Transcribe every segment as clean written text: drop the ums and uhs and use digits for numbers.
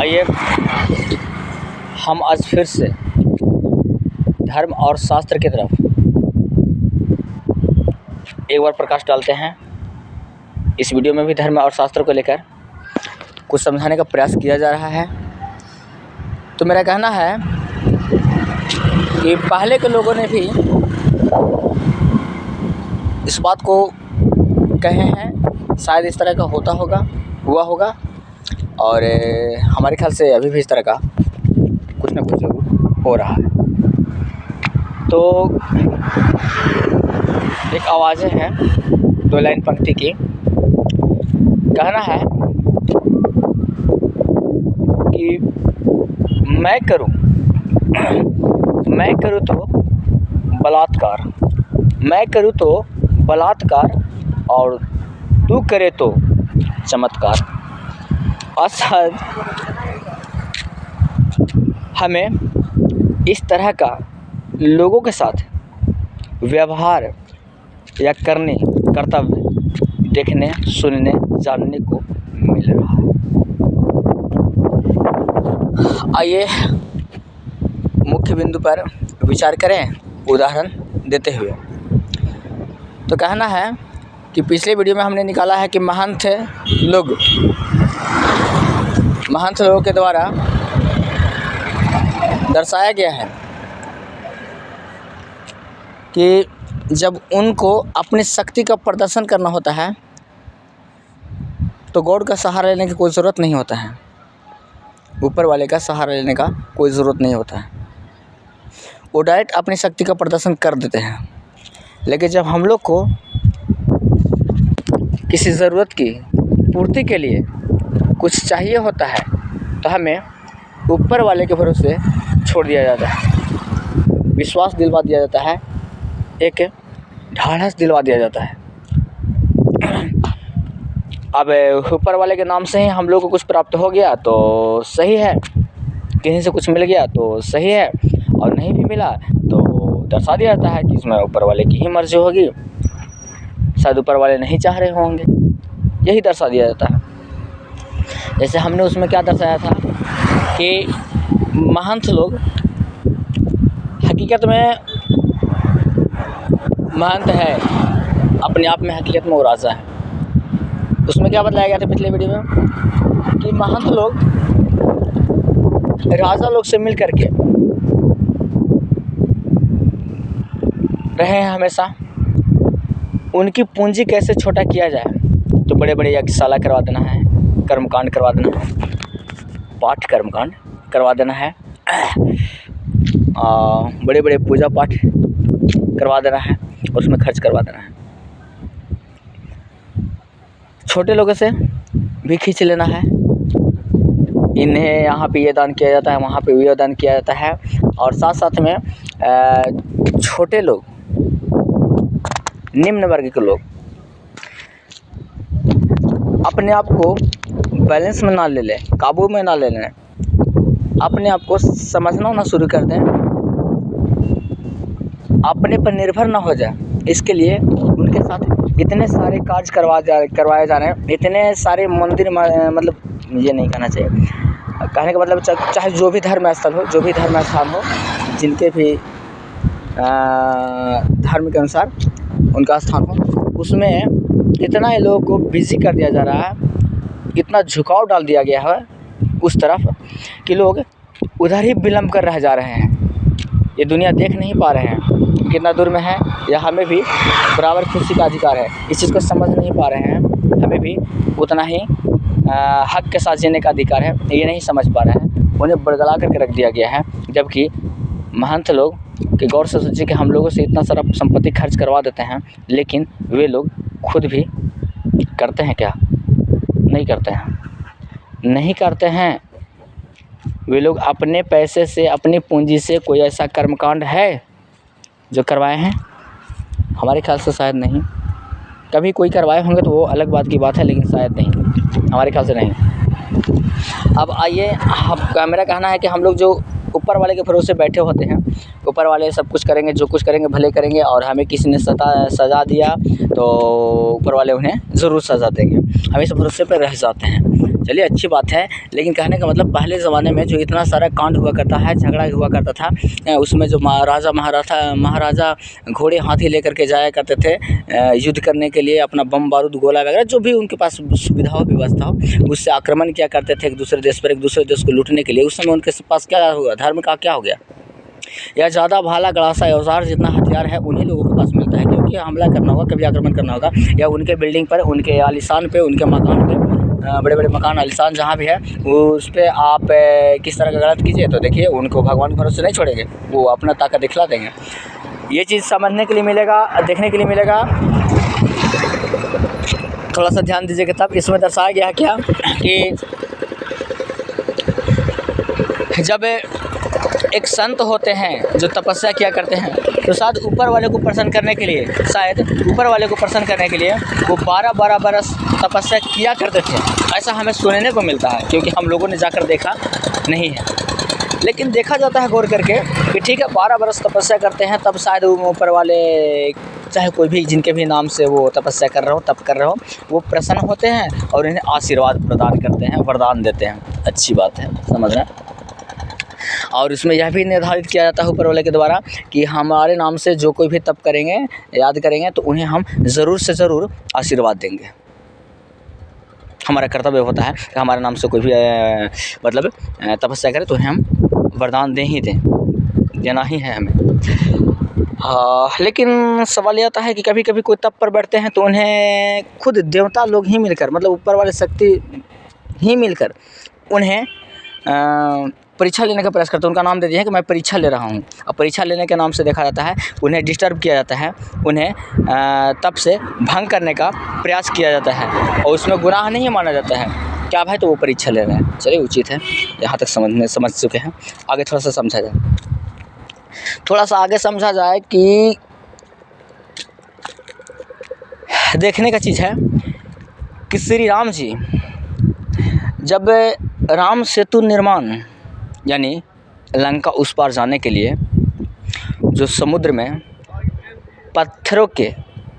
आइए हम आज फिर से धर्म और शास्त्र की तरफ एक बार प्रकाश डालते हैं। इस वीडियो में भी धर्म और शास्त्र को लेकर कुछ समझाने का प्रयास किया जा रहा है। तो मेरा कहना है कि पहले के लोगों ने भी इस बात को कहे हैं, शायद इस तरह का हुआ होगा और हमारे ख्याल से अभी भी इस तरह का कुछ ना कुछ जरूर हो रहा है। तो एक आवाज़ें हैं, 2 लाइन पंक्ति की। कहना है कि मैं करूं तो बलात्कार, मैं करूं तो बलात्कार और तू करे तो चमत्कार। और शायद हमें इस तरह का लोगों के साथ व्यवहार या कर्तव्य देखने, सुनने, जानने को मिल रहा है। आइए मुख्य बिंदु पर विचार करें उदाहरण देते हुए। तो कहना है कि पिछले वीडियो में हमने निकाला है कि महंत लोगों के द्वारा दर्शाया गया है कि जब उनको अपनी शक्ति का प्रदर्शन करना होता है तो गॉड का सहारा लेने की कोई ज़रूरत नहीं होता है, ऊपर वाले का सहारा लेने का कोई ज़रूरत नहीं होता है। वो डायरेक्ट अपनी शक्ति का प्रदर्शन कर देते हैं। लेकिन जब हम लोग को किसी ज़रूरत की पूर्ति के लिए कुछ चाहिए होता है तो हमें ऊपर वाले के भरोसे छोड़ दिया जाता है, विश्वास दिलवा दिया जाता है, एक ढाढ़स दिलवा दिया जाता है। अब ऊपर वाले के नाम से ही हम लोग को कुछ प्राप्त हो गया तो सही है, कहीं से कुछ मिल गया तो सही है, और नहीं भी मिला तो दर्शा दिया जाता है कि इसमें ऊपर वाले की ही मर्जी होगी, शायद ऊपर वाले नहीं चाह रहे होंगे, यही दर्शा दिया जाता है। जैसे हमने उसमें क्या दर्शाया था कि महंत लोग हकीकत में महंत है, अपने आप में हकीकत में वो राजा है। उसमें क्या बताया गया था पिछले वीडियो में कि महंत लोग राजा लोग से मिल करके रहे हैं हमेशा। उनकी पूंजी कैसे छोटा किया जाए, तो बड़े बड़े यज्ञशाला करवा देना है, कर्मकांड करवा देना है, पाठ कर्मकांड करवा देना है, बड़े बड़े पूजा पाठ करवा देना है और उसमें खर्च करवा देना है। छोटे लोगों से भी खींच लेना है, इन्हें यहाँ पे ये दान किया जाता है, वहाँ पे ये दान किया जाता है। और साथ साथ में छोटे लोग, निम्न वर्ग के लोग अपने आप को बैलेंस में ना ले लें, काबू में ना ले लें, अपने आप को समझना ना शुरू कर दें, अपने पर निर्भर ना हो जाए। इसके लिए उनके साथ इतने सारे कार्य करवाए जा रहे हैं, इतने सारे मंदिर, मतलब ये नहीं कहना चाहिए, कहने का मतलब चाहे जो भी धर्म स्थल हो, जो भी धर्म स्थान हो, जिनके भी धर्म के अनुसार उनका स्थान हो, उसमें इतना ही लोगों को बिजी कर दिया जा रहा है, इतना झुकाव डाल दिया गया है उस तरफ कि लोग उधर ही विलम्ब कर रह जा रहे हैं। ये दुनिया देख नहीं पा रहे हैं कितना दूर में है, या हमें भी बराबर खुशी का अधिकार है, इस चीज़ को समझ नहीं पा रहे हैं। हमें भी उतना ही हक के साथ जीने का अधिकार है, ये नहीं समझ पा रहे हैं, उन्हें बरगला करके रख दिया गया है। जबकि महंत लोग कि गौर से सोचिए कि हम लोगों से इतना सारा संपत्ति खर्च करवा देते हैं, लेकिन वे लोग खुद भी करते हैं क्या? नहीं करते हैं। वे लोग अपने पैसे से, अपनी पूंजी से कोई ऐसा कर्मकांड है जो करवाए हैं? हमारे ख्याल से शायद नहीं। कभी कोई करवाए होंगे तो वो अलग बात की बात है, लेकिन शायद नहीं, हमारे ख्याल से नहीं। अब आइए, मेरा कहना है कि हम लोग जो ऊपर वाले के भरोसे बैठे होते हैं, ऊपर वाले सब कुछ करेंगे, जो कुछ करेंगे भले करेंगे, और हमें किसी ने सज़ा दिया तो ऊपर वाले उन्हें ज़रूर सज़ा देंगे, हम इस भरोसे पर रह जाते हैं। चलिए अच्छी बात है। लेकिन कहने का मतलब पहले ज़माने में जो इतना सारा कांड हुआ करता है, झगड़ा हुआ करता था, उसमें जो महाराजा घोड़े हाथी लेकर के जाया करते थे युद्ध करने के लिए, अपना बम बारूद गोला वगैरह जो भी उनके पास सुविधा हो व्यवस्था हो, उससे आक्रमण किया करते थे एक दूसरे देश पर, एक दूसरे देश को लूटने के लिए। उस समय उनके पास क्या हुआ, धर्म का क्या हो गया? या ज़्यादा भाला गड़ासा औजार जितना हथियार है उन्हीं लोगों के पास मिलता है, क्योंकि हमला करना होगा, कभी आक्रमण करना होगा, या उनके बिल्डिंग पर, उनके आलीशान पे, उनके मकान पे, बड़े बड़े मकान आलीशान जहाँ भी है उस पर आप किस तरह का गलत कीजिए तो देखिए उनको भगवान के भरोसे नहीं छोड़ेंगे, वो अपना ताकत दिखला देंगे। ये चीज़ समझने के लिए मिलेगा, देखने के लिए मिलेगा, थोड़ा सा ध्यान दीजिएगा। तब इसमें दर्शाया गया क्या कि जब एक संत होते हैं जो तपस्या किया करते हैं, तो शायद ऊपर वाले को प्रसन्न करने के लिए, वो 12-12 बरस तपस्या किया करते थे, ऐसा हमें सुनने को मिलता है, क्योंकि हम लोगों ने जाकर देखा नहीं है। लेकिन देखा जाता है गौर करके कि ठीक है 12 बरस तपस्या करते हैं, तब शायद वो ऊपर वाले, चाहे कोई भी जिनके भी नाम से वो तपस्या कर रहे हो, तप कर रहे हो, वो प्रसन्न होते हैं और इन्हें आशीर्वाद प्रदान करते हैं, वरदान देते हैं। अच्छी बात है, समझ रहे हैं। और इसमें यह भी निर्धारित किया जाता है ऊपर वाले के द्वारा कि हमारे नाम से जो कोई भी तप करेंगे, याद करेंगे, तो उन्हें हम ज़रूर से ज़रूर आशीर्वाद देंगे। हमारा कर्तव्य होता है कि हमारे नाम से कोई भी मतलब तपस्या करे तो उन्हें हम वरदान देना ही है हमें। लेकिन सवाल ये आता है कि कभी कभी कोई तप पर बैठते हैं तो उन्हें खुद देवता लोग ही मिलकर, मतलब ऊपर वाले शक्ति ही मिलकर उन्हें परीक्षा लेने का प्रयास करते हैं। उनका नाम दे दिया है कि मैं परीक्षा ले रहा हूँ। अब परीक्षा लेने के नाम से देखा जाता है उन्हें डिस्टर्ब किया जाता है, उन्हें तप से भंग करने का प्रयास किया जाता है, और उसमें गुनाह नहीं माना जाता है। क्या भाई, तो वो परीक्षा ले रहे हैं, चलिए उचित है, यहाँ तक समझ चुके हैं। आगे थोड़ा सा समझा जाए कि देखने का चीज़ है कि श्री राम जी जब राम सेतु निर्माण यानी लंका उस पार जाने के लिए जो समुद्र में पत्थरों के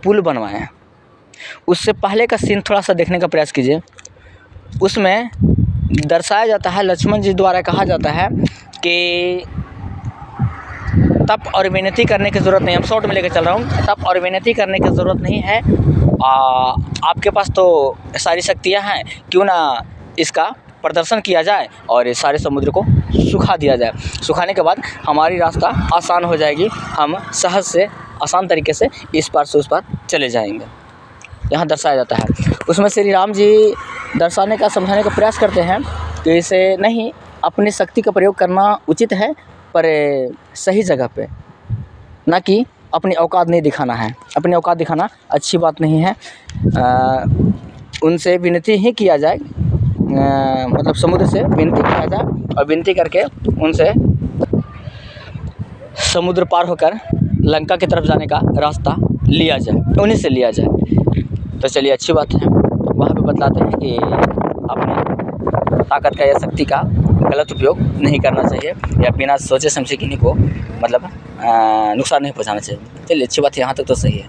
पुल बनवाए, उससे पहले का सीन थोड़ा सा देखने का प्रयास कीजिए। उसमें दर्शाया जाता है, लक्ष्मण जी द्वारा कहा जाता है कि तप और विनती करने की ज़रूरत नहीं, हम शॉर्ट में लेकर चल रहा हूँ, तप और विनती करने की ज़रूरत नहीं है, आपके पास तो सारी शक्तियाँ हैं, क्यों ना इसका प्रदर्शन किया जाए और इस सारे समुद्र को सुखा दिया जाए। सुखाने के बाद हमारी रास्ता आसान हो जाएगी, हम सहज से आसान तरीके से इस पार से उस पार चले जाएंगे, यहाँ दर्शाया जाता है। उसमें श्री राम जी दर्शाने का, समझाने का प्रयास करते हैं कि इसे नहीं, अपनी शक्ति का प्रयोग करना उचित है, पर सही जगह पे, ना कि अपनी औकात नहीं दिखाना है। अपनी औकात दिखाना अच्छी बात नहीं है। उनसे विनती ही किया जाए, मतलब समुद्र से विनती किया जाए और विनती करके उनसे समुद्र पार होकर लंका की तरफ जाने का रास्ता लिया जाए, उन्हीं से लिया जाए। तो चलिए अच्छी बात है। वहाँ पे बतलाते हैं कि अपनी ताकत का या शक्ति का गलत उपयोग नहीं करना चाहिए, या बिना सोचे समझे किन्हीं को मतलब नुकसान नहीं पहुँचाना चाहिए। चलिए अच्छी बात है, यहाँ तक तो सही है।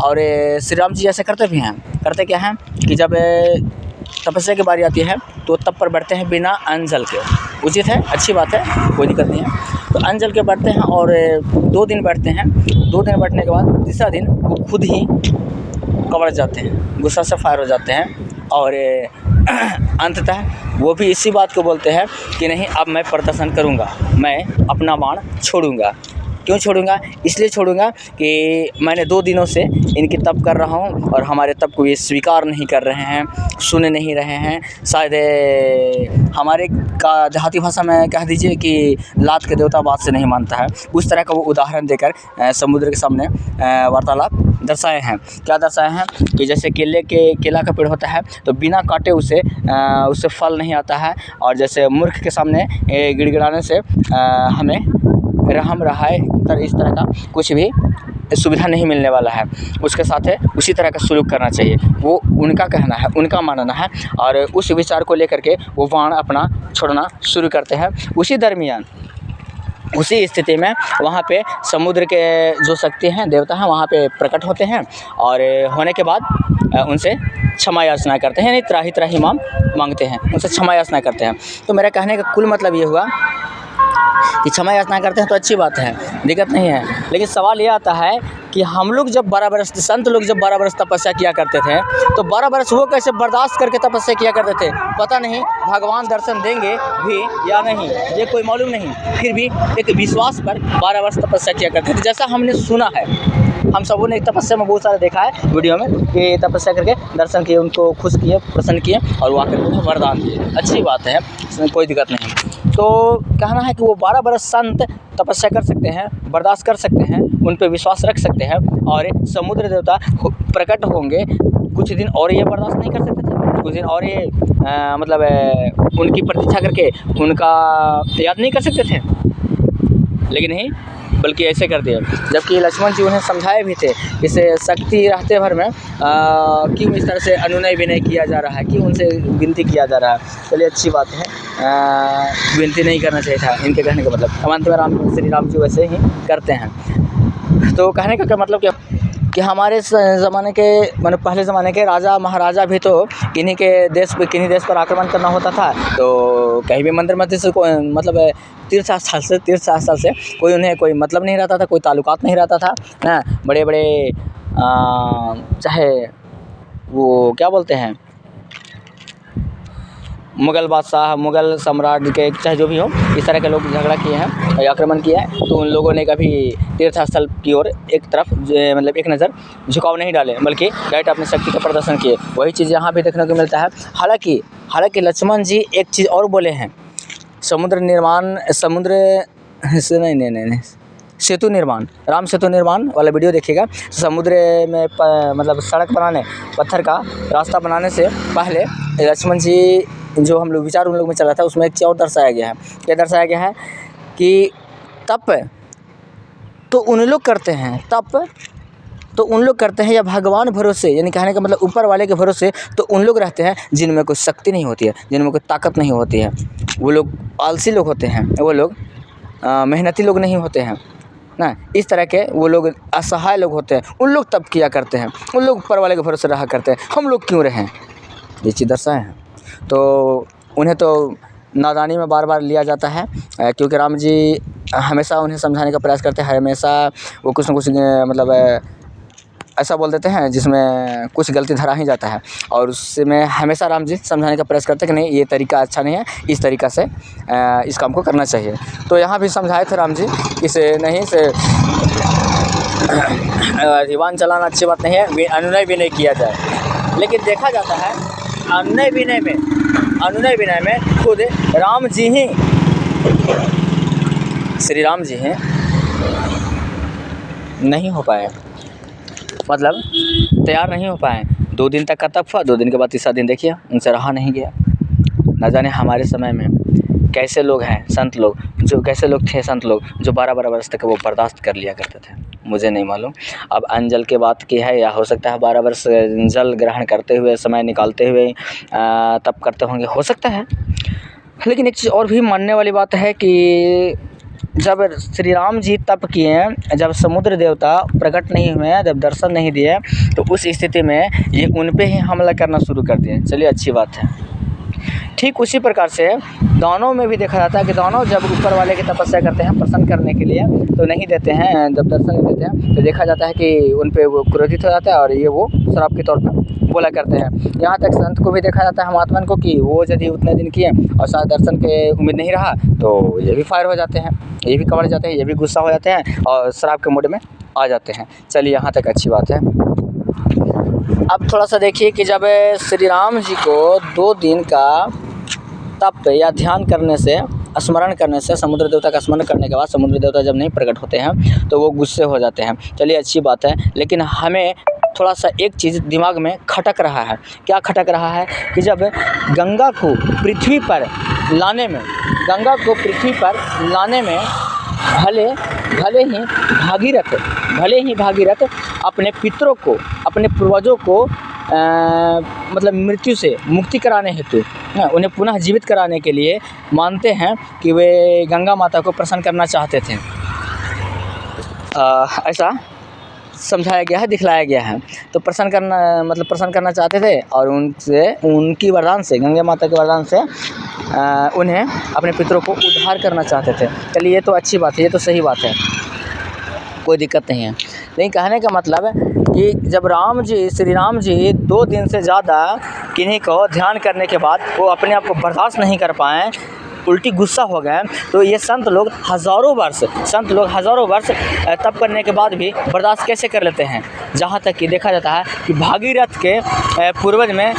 और श्री राम जी ऐसे करते भी हैं। करते क्या हैं कि जब तपस्या की बारी आती है तो तप पर बैठते हैं बिना अन्न जल के। उचित है, अच्छी बात है, कोई दिक्कत नहीं है। तो अन्न जल के बैठते हैं और 2 दिन बैठते हैं। 2 दिन बैठने के बाद तीसरा दिन वो खुद ही कवड़ जाते हैं, गुस्सा से फायर हो जाते हैं, और अंततः वो भी इसी बात को बोलते हैं कि नहीं, अब मैं प्रदर्शन करूँगा, मैं अपना बाण छोड़ूंगा। क्यों छोड़ूंगा? इसलिए छोड़ूंगा कि मैंने 2 दिनों से इनकी तप कर रहा हूँ और हमारे तप को ये स्वीकार नहीं कर रहे हैं, सुन नहीं रहे हैं। शायद हमारे का देहाती भाषा में कह दीजिए कि लात के देवता बात से नहीं मानता है। उस तरह का वो उदाहरण देकर समुद्र के सामने वार्तालाप दर्शाए हैं। क्या दर्शाए हैं कि जैसे केला का पेड़ होता है तो बिना काटे उससे फल नहीं आता है, और जैसे मूर्ख के सामने गिड़गिड़ाने से हमें रहम रहा है, इस तरह का कुछ भी सुविधा नहीं मिलने वाला है। उसके साथ है उसी तरह का सलूक करना चाहिए, वो उनका कहना है, उनका मानना है, और उस विचार को लेकर के वो बाण अपना छोड़ना शुरू करते हैं। उसी दरमियान, उसी स्थिति में वहाँ पे समुद्र के जो शक्ति हैं, देवता हैं, वहाँ पे प्रकट होते हैं, और होने के बाद उनसे क्षमा याचना करते हैं, यानी त्राही त्राही मांगते हैं, उनसे क्षमा याचना करते हैं। तो मेरा कहने का कुल मतलब ये हुआ कि क्षमा याचना करते हैं तो अच्छी बात है, दिक्कत नहीं है। लेकिन सवाल ये आता है कि हम लोग जब 12 बरस, संत लोग जब 12 बरस तपस्या किया करते थे, तो 12 बरस वो कैसे बर्दाश्त करके तपस्या किया करते थे? पता नहीं भगवान दर्शन देंगे भी या नहीं, ये कोई मालूम नहीं, फिर भी एक विश्वास पर 12 वर्ष तपस्या किया करते थे। जैसा हमने सुना है, हम सबों ने तपस्या में बहुत सारा देखा है वीडियो में कि तपस्या करके दर्शन किए, उनको खुश किए, प्रसन्न किए और वो आकर उन्हें वरदान दिए। अच्छी बात है, इसमें कोई दिक्कत नहीं। तो कहना है कि वो 12 बरस संत तपस्या कर सकते हैं, बर्दाश्त कर सकते हैं, उन पर विश्वास रख सकते हैं, और समुद्र देवता प्रकट होंगे। कुछ दिन और ये बर्दाश्त नहीं कर सकते थे, कुछ दिन और ये उनकी प्रतीक्षा करके उनका याद नहीं कर सकते थे, लेकिन नहीं, बल्कि ऐसे कर दिया। जबकि लक्ष्मण जी उन्हें समझाए भी थे, इसे शक्ति रहते भर में क्यों इस तरह से अनुनय विनय किया जा रहा है, क्यों उनसे विनती किया जा रहा है। चलिए अच्छी बात है, विनती नहीं करना चाहिए था, इनके कहने का मतलब। अंत में श्री राम जी वैसे ही करते हैं। तो कहने का क्या मतलब क्या कि हमारे ज़माने के मतलब पहले ज़माने के राजा महाराजा भी तो किन्हीं के देश पे, किन्हीं देश पर आक्रमण करना होता था, तो कहीं भी मंदिर मस्जिद से कोई मतलब तीर्थ स्थल से कोई उन्हें कोई मतलब नहीं रहता था, कोई ताल्लुकात नहीं रहता था ना। बड़े बड़े चाहे वो क्या बोलते हैं, मुग़ल बादशाह, मुग़ल सम्राट के चाहे जो भी हो, इस तरह के लोग झगड़ा किए हैं या आक्रमण किया है, तो उन लोगों ने कभी तीर्थ स्थल की ओर एक तरफ मतलब एक नज़र झुकाव नहीं डाले, बल्कि डायरेक्ट अपनी शक्ति का प्रदर्शन किए। वही चीज़ यहाँ भी देखने को मिलता है। हालांकि लक्ष्मण जी एक चीज़ और बोले हैं, सेतु निर्माण, राम सेतु निर्माण वाला वीडियो देखिएगा। समुद्र में मतलब सड़क बनाने, पत्थर का रास्ता बनाने से पहले लक्ष्मण जी जो हम लोग विचार उन लोग में चला था, उसमें एक चीज़ और दर्शाया गया है। क्या दर्शाया गया है कि तप तो उन लोग करते हैं, तप तो उन लोग करते हैं या भगवान भरोसे, यानी कहने का मतलब ऊपर वाले के भरोसे तो उन लोग रहते हैं जिनमें कोई शक्ति नहीं होती है, जिनमें कोई ताकत नहीं होती है। वो लोग आलसी लोग होते हैं, वो लोग मेहनती लोग नहीं होते हैं ना। इस तरह के वो लोग असहाय लोग होते हैं, उन लोग तप किया करते हैं, उन लोग ऊपर वाले के भरोसे रहा करते हैं। हम लोग क्यों रहें, ये चीज़ दर्शाए हैं। तो उन्हें तो नादानी में बार बार लिया जाता है, क्योंकि राम जी हमेशा उन्हें समझाने का प्रयास करते हैं। हमेशा वो कुछ न कुछ मतलब ऐसा बोल देते हैं जिसमें कुछ गलती धरा ही जाता है, और उसमें हमेशा राम जी समझाने का प्रयास करते हैं कि नहीं, ये तरीका अच्छा नहीं है, इस तरीक़ा से इस काम को करना चाहिए। तो यहाँ भी समझाए थे राम जी, इसे नहीं से दीवान चलाना अच्छी बात नहीं है, अनुनय भी नहीं किया जाए। लेकिन देखा जाता है अनुनय विनय में खुद राम जी ही, श्री राम जी हैं नहीं हो पाए, मतलब तैयार नहीं हो पाए। 2 दिन तक का तप हुआ, 2 दिन के बाद तीसरा दिन देखिए उनसे रहा नहीं गया। न जाने हमारे समय में कैसे लोग हैं, संत लोग, जो कैसे लोग थे संत लोग जो 12-12 वर्ष तक वो बर्दाश्त कर लिया करते थे, मुझे नहीं मालूम। अब अनजल के बात की है, या हो सकता है 12 वर्ष जल ग्रहण करते हुए, समय निकालते हुए तप करते होंगे, हो सकता है। लेकिन एक चीज़ और भी मानने वाली बात है कि जब श्री राम जी तप किए, जब समुद्र देवता प्रकट नहीं हुए, जब दर्शन नहीं दिए, तो उस स्थिति में ये उन पे ही हमला करना शुरू कर दिए। चलिए अच्छी बात है। ठीक उसी प्रकार से दानव में भी देखा जाता है कि दानव जब ऊपर वाले की तपस्या करते हैं प्रसन्न करने के लिए, तो नहीं देते हैं, जब दर्शन नहीं देते हैं, तो देखा जाता है कि उन पे वो क्रोधित हो जाता है और ये वो श्राप के तौर पर बोला करते हैं। यहाँ तक संत को भी देखा जाता है, महात्मन को, कि वो यदि उतने दिन किए और शायद दर्शन के उम्मीद नहीं रहा, तो ये भी फायर हो जाते हैं, ये भी कमर जाते हैं, ये भी गुस्सा हो जाते हैं और श्राप के मूड में आ जाते हैं। चलिए यहाँ तक अच्छी बात है। अब थोड़ा सा देखिए कि जब श्री राम जी को 2 दिन का तप या ध्यान करने से, स्मरण करने से, समुद्र देवता का स्मरण करने के बाद समुद्र देवता जब नहीं प्रकट होते हैं तो वो गुस्से हो जाते हैं। चलिए अच्छी बात है, लेकिन हमें थोड़ा सा एक चीज़ दिमाग में खटक रहा है। क्या खटक रहा है कि जब गंगा को पृथ्वी पर लाने में भले ही भागीरथ अपने पितरों को, अपने पूर्वजों को मतलब मृत्यु से मुक्ति कराने हेतु, उन्हें पुनः जीवित कराने के लिए मानते हैं कि वे गंगा माता को प्रसन्न करना चाहते थे। ऐसा समझाया गया है, दिखलाया गया है। तो प्रसन्न करना चाहते थे और उनसे, उनकी वरदान से, गंगा माता के वरदान से उन्हें अपने पितरों को उद्धार करना चाहते थे। चलिए ये तो अच्छी बात है, ये तो सही बात है, कोई दिक्कत नहीं है। लेकिन कहने का मतलब है कि जब श्री राम जी 2 दिन से ज़्यादा किन्हीं को ध्यान करने के बाद वो अपने आप को बर्दाश्त नहीं कर पाएँ, उल्टी गुस्सा हो गए, तो ये संत लोग हज़ारों वर्ष तप करने के बाद भी बर्दाश्त कैसे कर लेते हैं। जहाँ तक कि देखा जाता है कि भागीरथ के पूर्वज में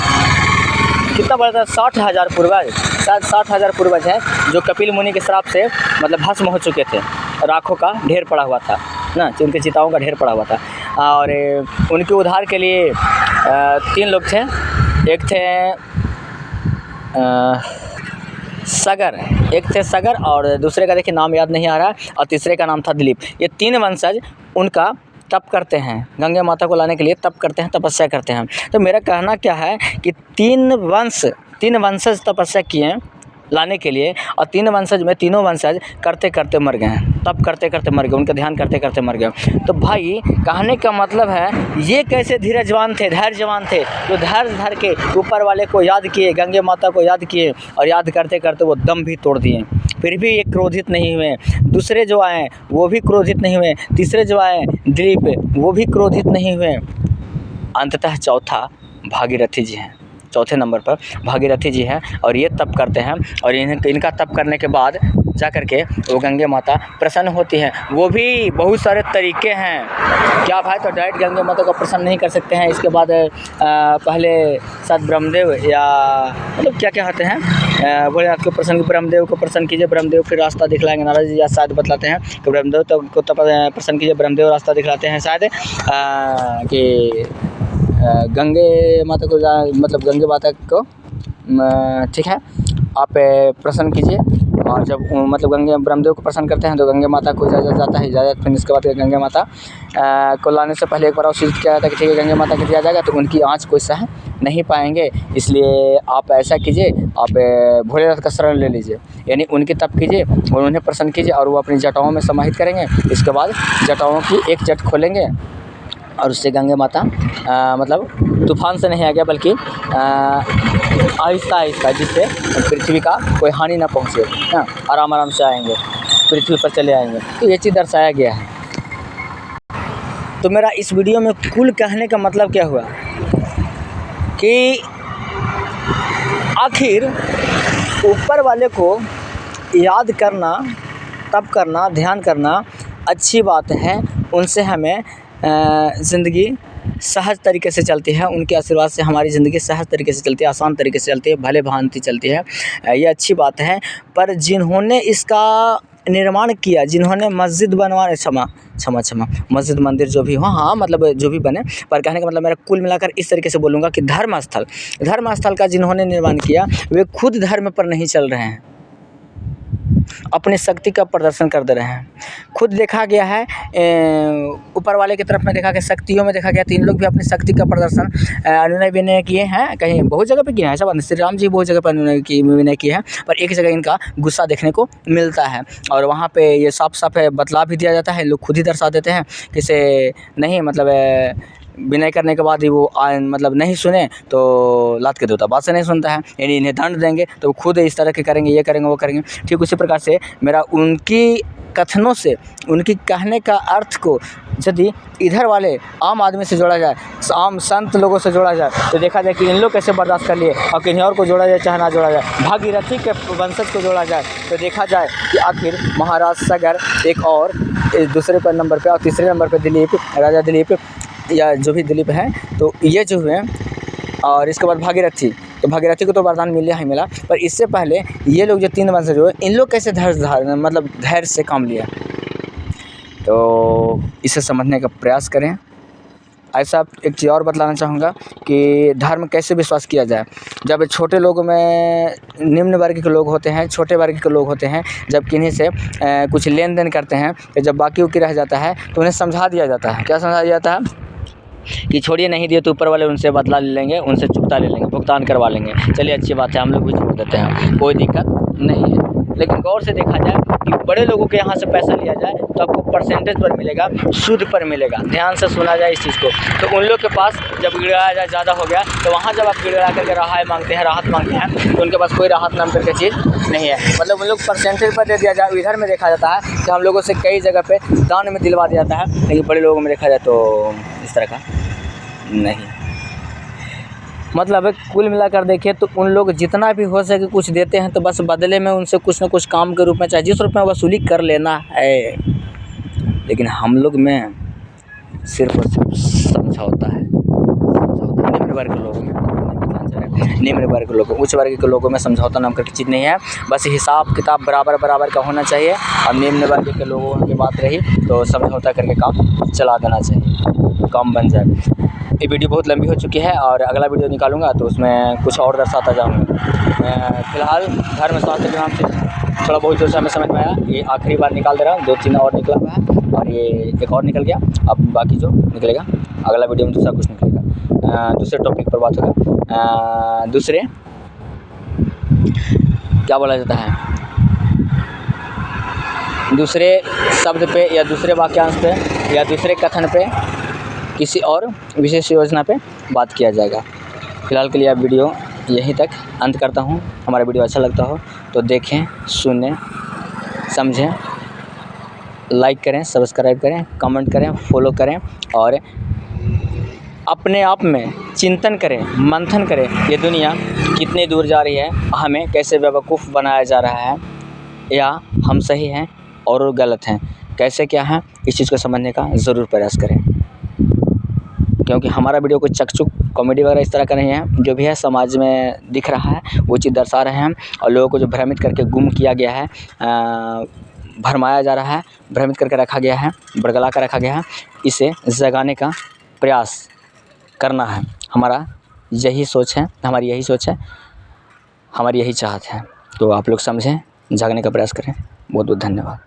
कितना बड़ा था, 60,000 पूर्वज, शायद 60,000 पूर्वज हैं जो कपिल मुनि के श्राप से मतलब भस्म हो चुके थे, राखों का ढेर पड़ा हुआ था ना, उनके चिताओं का ढेर पड़ा हुआ था। और उनके उद्धार के लिए 3 लोग थे। एक थे सगर और दूसरे का देखिए नाम याद नहीं आ रहा है, और तीसरे का नाम था दिलीप। ये 3 वंशज उनका तप करते हैं, गंगा माता को लाने के लिए तप करते हैं, तपस्या करते हैं। तो मेरा कहना क्या है कि 3 वंशज तपस्या किए लाने के लिए, और 3 वंशज में तीनों वंशज करते करते मर गए हैं, तप करते करते मर गए, उनका ध्यान करते करते मर गए। तो भाई कहने का मतलब है ये कैसे धैर्यवान थे, जो धैर्य धर के ऊपर वाले को याद किए, गंगे माता को याद किए, और याद करते करते वो दम भी तोड़ दिए, फिर भी ये क्रोधित नहीं हुए। दूसरे जो आए वो भी क्रोधित नहीं हुए, तीसरे जो आए दिलीप वो भी क्रोधित नहीं हुए। अंततः चौथा भागीरथी जी हैं, चौथे नंबर पर भागीरथी जी हैं, और ये तप करते हैं, और इनका तप करने के बाद जा कर के वो गंगे माता प्रसन्न होती हैं। वो भी बहुत सारे तरीके हैं, क्या भाई, तो डायरेक्ट गंगे माता को प्रसन्न नहीं कर सकते हैं। इसके बाद पहले शायद ब्रह्मदेव या मतलब क्या होते हैं, भोलेनाथ को प्रसन्न, ब्रह्मदेव को प्रसन्न कीजिए, ब्रह्मदेव फिर रास्ता दिखलाएंगे, नारद जी या शायद बतलाते हैं कि ब्रह्मदेव को प्रसन्न कीजिए, ब्रह्मदेव रास्ता दिखलाते हैं शायद, कि गंगे माता को मतलब गंगे माता को ठीक है आप प्रसन्न कीजिए। और जब मतलब ब्रह्मदेव को प्रसन्न करते हैं तो गंगे माता को इजाज़त जाता है, इजाज़त फिर इसके बाद गंगे माता को लाने से पहले एक बार और सूचित किया जाता है कि ठीक है गंगे माता को दिया जाएगा, तो उनकी आँच कोई सह नहीं पाएंगे, इसलिए आप ऐसा कीजिए, आप भोलेनाथ का शरण ले लीजिए, यानी उनकी तप कीजिए और उन्हें प्रसन्न कीजिए, और वो अपनी जटाओं में समाहित करेंगे। इसके बाद जटाओं की एक जट खोलेंगे और उससे गंगे माता मतलब तूफान से नहीं आ गया बल्कि आहिस्ता आहिस्ता, जिससे पृथ्वी का कोई हानि ना पहुँचे, हाँ, आराम से आएंगे, पृथ्वी पर चले आएंगे। तो ये चीज़ दर्शाया गया है। तो मेरा इस वीडियो में कुल कहने का मतलब क्या हुआ कि आखिर ऊपर वाले को याद करना, तप करना, ध्यान करना अच्छी बात है, उनसे हमें ज़िंदगी सहज तरीके से चलती है, उनके आशीर्वाद से हमारी ज़िंदगी सहज तरीके से चलती है, आसान तरीके से चलती है, भले भांति चलती है, ये अच्छी बात है। पर जिन्होंने इसका निर्माण किया, जिन्होंने मस्जिद बनवा, क्षमा मस्जिद मंदिर जो भी हो, हाँ मतलब जो भी बने, पर कहने का मतलब मेरा कुल मिलाकर इस तरीके से बोलूँगा कि धर्मस्थल का जिन्होंने निर्माण किया वे खुद धर्म पर नहीं चल रहे हैं, अपनी शक्ति का प्रदर्शन कर दे रहे हैं। खुद देखा गया है ऊपर वाले की तरफ में देखा गया, शक्तियों में देखा गया, 3 लोग भी अपनी शक्ति का प्रदर्शन अनुनय विनय किए हैं, कहीं बहुत जगह पे किए हैं, ऐसा बात नहीं, श्री राम जी बहुत जगह पर अनुनय विनय किए हैं, पर एक जगह इनका गुस्सा देखने को मिलता है, और वहाँ पे ये साफ बतला भी दिया जाता है, लोग खुद ही दर्शा देते हैं कि से नहीं मतलब विनय करने के बाद ही वो मतलब नहीं सुने तो लात के देवता बात से नहीं सुनता है, यानी इन्हें दंड देंगे तो खुद इस तरह के करेंगे, ये करेंगे, वो करेंगे। ठीक उसी प्रकार से मेरा उनकी कथनों से, उनकी कहने का अर्थ को यदि इधर वाले आम आदमी से जोड़ा जाए, आम संत लोगों से जोड़ा जाए, तो देखा जाए कि इन लोग कैसे बर्दाश्त कर लिए, और किन्हीं और को जोड़ा जाए चाहे ना जोड़ा जाए, भागीरथी के वंशज को जोड़ा जाए, तो देखा जाए कि आखिर महाराज सगर एक और दूसरे पर नंबर पर, और तीसरे नंबर पर दिलीप, राजा दिलीप या जो भी दिलीप हैं, तो ये जो हुए, और इसके बाद भागीरथी, तो भागीरथी को तो वरदान मिला, पर इससे पहले ये लोग जो 3 वंशज हुए, इन लोग कैसे धैर्य से काम लिया, तो इसे समझने का प्रयास करें। ऐसा एक चीज़ और बतलाना चाहूँगा कि धर्म कैसे विश्वास किया जाए। जब छोटे लोगों में निम्न वर्ग के लोग होते हैं, छोटे वर्ग के लोग होते हैं, जब किन्हीं से कुछ लेन देन करते हैं, तो जब बाकी उकी रह जाता है तो उन्हें समझा दिया जाता है। क्या समझा दिया जाता है कि छोड़िए, नहीं दिए तो ऊपर वाले उनसे बदला ले लेंगे, उनसे चुकता ले लेंगे, भुगतान करवा लेंगे। चलिए अच्छी बात है, हम लोग भी छोड़ देते हैं, कोई दिक्कत नहीं है। लेकिन गौर से देखा जाए कि बड़े लोगों के यहाँ से पैसा लिया जाए तो आपको परसेंटेज पर मिलेगा, सूद पर मिलेगा। ध्यान से सुना जाए इस चीज़ को। तो उन लोग के पास जब गिड़गिड़ाया जाए ज़्यादा हो गया, तो वहाँ जब आप गिड़गिड़ा करके राहत मांगते हैं तो उनके पास कोई राहत नाम करके चीज़ नहीं है। मतलब उन लोग परसेंटेज पर दे दिया जाए। इधर में देखा जाता है कि हम लोगों से कई जगह पे दान में दिलवा दिया जाता है, लेकिन बड़े लोगों में देखा जाए तो इस तरह का नहीं। मतलब कुल मिलाकर देखें तो उन लोग जितना भी हो सके कुछ देते हैं, तो बस बदले में उनसे कुछ ना कुछ काम के रूप में चाहे जिस रूप में वसूली कर लेना है। लेकिन हम लोग में सिर्फ और सिर्फ समझौता है। निम्न वर्ग के लोगों में, निम्न वर्ग के लोगों, उच्च वर्ग के लोगों में समझौता नाम करके चीज़ नहीं है। बस हिसाब किताब बराबर बराबर का होना चाहिए। और निम्न वर्ग के लोगों की बात रही तो समझौता करके काम चला देना चाहिए, काम बन जाए। ये वीडियो बहुत लंबी हो चुकी है और अगला वीडियो निकालूंगा तो उसमें कुछ और दर्शाता जाऊँगा। मैं फ़िलहाल धर्म शास्त्र के नाम से थोड़ा बहुत जो हमें समझ में आया ये आखिरी बार निकाल दे रहा हूँ। 2-3 और निकला हुआ है और ये एक और निकल गया। अब बाकी जो निकलेगा अगला वीडियो में दूसरा कुछ निकलेगा, दूसरे टॉपिक पर बात होगा। दूसरे क्या बोला जाता है, दूसरे शब्द पे या दूसरे वाक्यांश पे या दूसरे कथन पे किसी और विशेष योजना पे बात किया जाएगा। फ़िलहाल के लिए आप वीडियो यहीं तक अंत करता हूँ। हमारा वीडियो अच्छा लगता हो तो देखें, सुनें, समझें, लाइक करें, सब्सक्राइब करें, कमेंट करें, फॉलो करें और अपने आप में चिंतन करें, मंथन करें। ये दुनिया कितनी दूर जा रही है, हमें कैसे बेवकूफ़ बनाया जा रहा है, या हम सही हैं और गलत हैं, कैसे क्या है, इस चीज़ को समझने का ज़रूर प्रयास करें। क्योंकि हमारा वीडियो कोई चकचुक कॉमेडी वगैरह इस तरह का नहीं है। जो भी है समाज में दिख रहा है वो चीज़ दर्शा रहे हैं। और लोगों को जो भ्रमित करके गुम किया गया है, भरमाया जा रहा है, भ्रमित करके रखा गया है, बरगला कर रखा गया है, इसे जगाने का प्रयास करना है। हमारा यही सोच है, हमारी यही सोच है, हमारी यही चाहत है। तो आप लोग समझें, जागने का प्रयास करें। बहुत बहुत धन्यवाद।